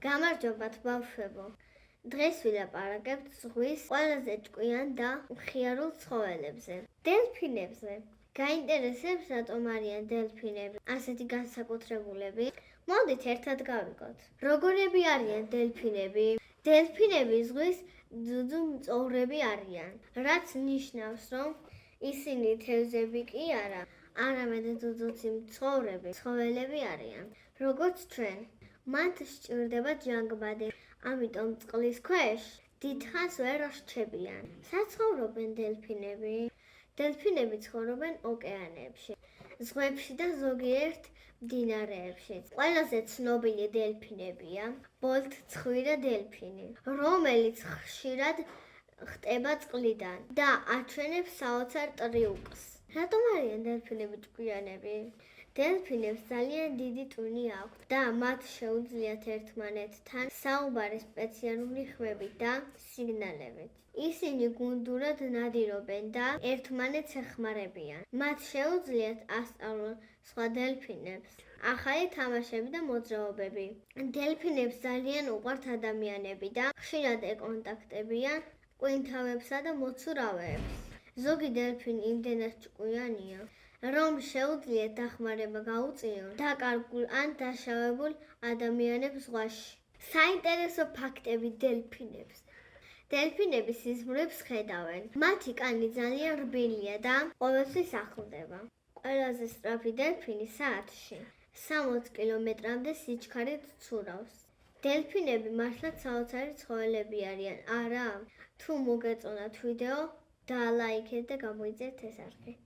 გამარჯობათ ბავშვებო. დღეს ვილაპარაკებთ ზღვის ყველაზე ჭკვიან და მხიარულ ცხოველებზე. დელფინებზე. გაინტერესებს რატომ არიან დელფინები ასეთი განსაკუთრებულები? მოდით ერთად გავიგოთ. როგორები არიან დელფინები? დელფინები ზღვის ძუძუ მწოვრები არიან, რაც ნიშნავს, რომ ისინი თევზები კი არა, არამედ ძუძუცი მცხოვრები ცხოველები არიან. როგორც ჩვენ, მათ სჭირდება ჯანგბადი, ამიტომ წყლის ქვეშ დიდხანს ვერ რჩებიან. საცხოვრობენ დელფინები? დელფინები ცხოვრობენ ოკეანეებში, ზღვებში და ზოგიერთ მდინარეებში. ყველაზე ცნობილი დელფინებია ბოლტცხვირა დელფინი, რომელიც ხშირად ხტება წყლიდან და აჩვენებს საოცარ ტრიუკს. რატომ არიან დელფინები ჭკვიანები? დელფინებს ძალიან დიდი ტვინი აქვთ და მათ შეუძლიათ ერთმანეთთან საუბარი სპეციალური ხმებით და სიგნალებით. ისინი გუნდურად ნადირობენ და ერთმანეთს ეხმარებიან. მათ შეუძლიათ ასწავლონ სხვა დელფინებს ახალი თამაშები და მოძრაობები. დელფინებს ძალიან უყვართ ადამიანები და ხშირად ეკონტაქტებიან ყვინთავებსა და მოცურავეებს. ზოგი დელფინი იმდენად ჭკვიანია, რომ შეუძლიათ დახმარება გაუწიონ დაკარგულ ან დაშავებულ ადამიანებს ზღვაში. საინტერესო ფაქტები დელფინებზე. დელფინები სიზმრებს ხედავენ. მათი კანი ძალიან რბილია და ყოველთვის ახლდება. ყველაზე სწრაფი დელფინი საათში 60 კილომეტრამდე სიჩქარით ცურავს. დელფინები მართლაც საოცარი ცხოველები არიან, არა? თუ მოგეწონათ ვიდეო, დალაიქეთ და გამოიწერეთ ეს არხი.